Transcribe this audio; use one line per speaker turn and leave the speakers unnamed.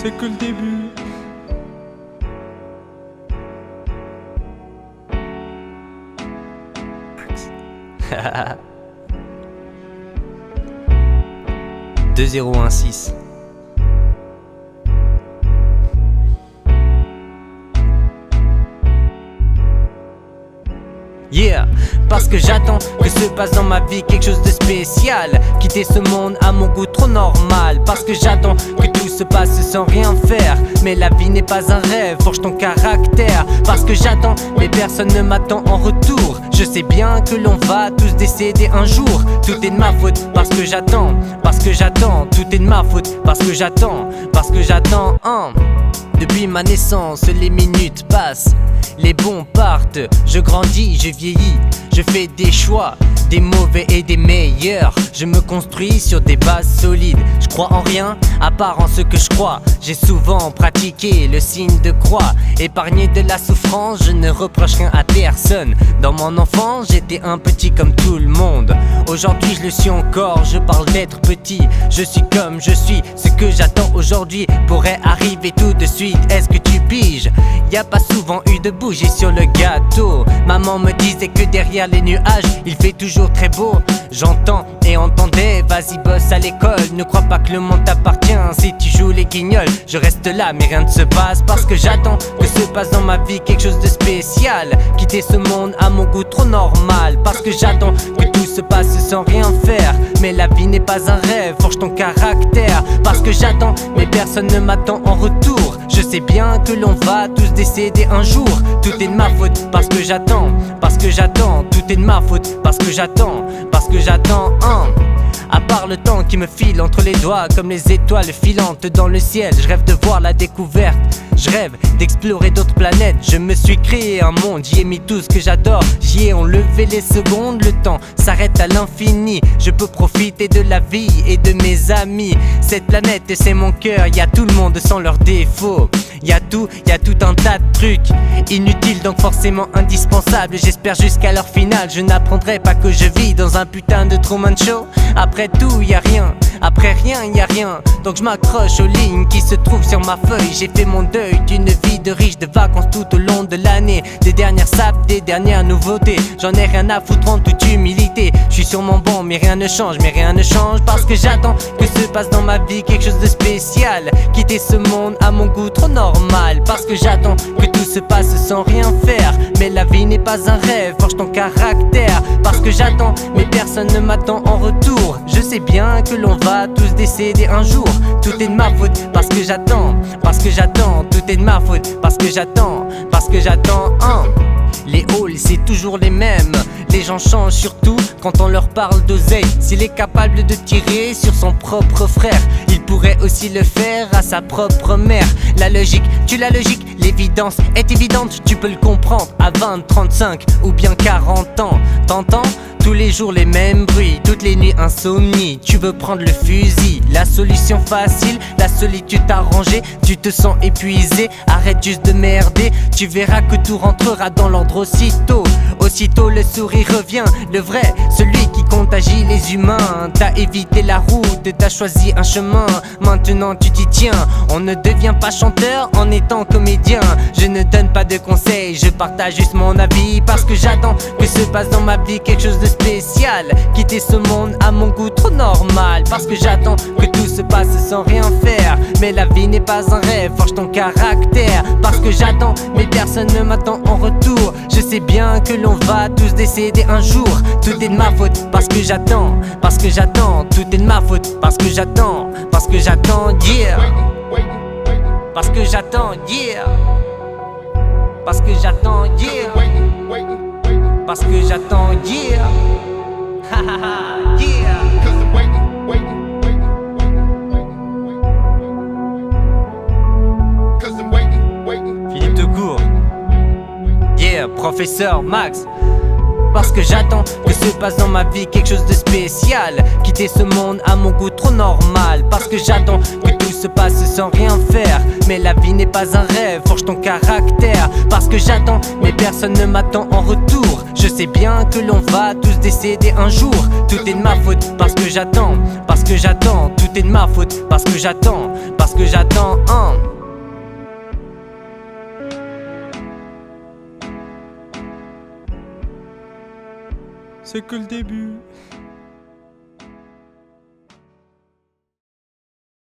c'est que le début.
Haha 2016. Yeah, parce que j'attends que se passe dans ma vie quelque chose de spécial. Quitter ce monde à mon goût trop normal. Parce que j'attends que tout se passe sans rien faire. Mais la vie n'est pas un rêve, forge ton caractère. Parce que j'attends, mais personne ne m'attend en retour. Je sais bien que l'on va tous décéder un jour. Tout est de ma faute, parce que j'attends. Parce que j'attends, tout est de ma faute. Parce que j'attends, parce que j'attends. Depuis ma naissance, les minutes passent. Les bons partent, je grandis, je vieillis. Je fais des choix, des mauvais et des meilleurs. Je me construis sur des bases solides. Je crois en rien, à part en ce que je crois. J'ai souvent pratiqué le signe de croix. Épargné de la souffrance, je ne reproche rien à personne. Dans mon enfance, j'étais un petit comme tout le monde. Aujourd'hui, je le suis encore, je parle d'être petit. Je suis comme je suis, ce que j'attends aujourd'hui pourrait arriver tout de suite. Est-ce que tu piges? Y a pas souvent eu de bougies sur le gâteau. Maman me disait que derrière les nuages, il fait toujours très beau. J'entends et entendais, vas-y bosse à l'école. Ne crois pas que le monde t'appartient si tu joues les guignols. Je reste là mais rien ne se passe parce que j'attends que se passe dans ma vie quelque chose de spécial. Quitter ce monde à mon goût trop normal. Parce que j'attends que tout se passe sans rien faire. Mais la vie n'est pas un rêve, forge ton caractère. Parce que j'attends mais personne ne m'attend en retour. Je sais bien que l'on va tous décéder un jour. Tout est de ma faute parce que j'attends. Parce que j'attends, tout est de ma faute parce que j'attends. Parce que j'attends, À part le temps qui me file entre les doigts comme les étoiles filantes dans le ciel. Je rêve de voir la découverte, je rêve d'explorer d'autres planètes. Je me suis créé un monde, j'y ai mis tout ce que j'adore. J'y ai enlevé les secondes, le temps s'arrête à l'infini. Je peux profiter de la vie et de mes amis. Cette planète c'est mon cœur, y a tout le monde sans leurs défauts. Y a tout un tas de trucs inutiles donc forcément indispensables. J'espère jusqu'à l'heure finale, je n'apprendrai pas que je vis dans un putain de Truman Show. Après tout y a rien, après rien y a rien. Donc je m'accroche aux lignes qui se trouvent sur ma feuille. J'ai fait mon deuil d'une vie de riche, de vacances tout au long de l'année. Des dernières sapes, des dernières nouveautés. J'en ai rien à foutre en toute humilité. Je suis sur mon banc mais rien ne change, parce que j'attends que se passe dans ma vie quelque chose de spécial. Quitter ce monde à mon goût trop normal. Parce que j'attends que tout se passe sans rien faire. Mais la vie n'est pas un rêve, forge ton caractère. Parce que j'attends mais personne ne m'attend en retour. Je sais bien que l'on va tous décéder un jour. Tout est de ma faute parce que j'attends. Parce que j'attends, tout est de ma faute parce que j'attends. Parce que j'attends, Les halls c'est toujours les mêmes. Les gens changent surtout quand on leur parle d'oseille. S'il est capable de tirer sur son propre frère, il pourrait aussi le faire à sa propre mère. La logique, l'évidence est évidente. Tu peux le comprendre à 20, 35 ou bien 40 ans. T'entends? Tous les jours les mêmes bruits, toutes les nuits insomnie. Tu veux prendre le fusil, la solution facile, la solitude arrangée. Tu te sens épuisé, arrête juste de merder. Tu verras que tout rentrera dans l'ordre aussitôt. Aussitôt le sourire revient, le vrai, celui qui contagie les humains. T'as évité la route, t'as choisi un chemin. Maintenant tu t'y tiens, on ne devient pas chanteur en étant comédien. Je ne donne pas de conseils, je partage juste mon avis. Parce que j'attends que se passe dans ma vie quelque chose de spécial. Quitter ce monde à mon goût trop normal. Parce que j'attends que tout se passe sans rien faire. Mais la vie n'est pas un rêve, forge ton caractère. Parce que j'attends mais personne ne m'attend en retour. Je sais bien que l'on va tous décéder un jour. Tout est de ma faute parce que j'attends. Parce que j'attends, tout est de ma faute parce que j'attends. Parce que j'attends, yeah. Parce que j'attends, yeah. Parce que j'attends, yeah. Parce que j'attends, yeah. Ha ha ha, yeah. Philippe Decourt, yeah, professeur Max. Parce que j'attends que se passe dans ma vie quelque chose de spécial. Quitter ce monde à mon goût trop normal. Parce que j'attends que tout se passe sans rien faire. Mais la vie n'est pas un rêve, forge ton caractère. Parce que j'attends mais personne ne m'attend en retour. Je sais bien que l'on va tous décéder un jour. Tout est de ma faute parce que j'attends. Parce que j'attends, tout est de ma faute parce que j'attends. Parce que j'attends,
c'est que le début.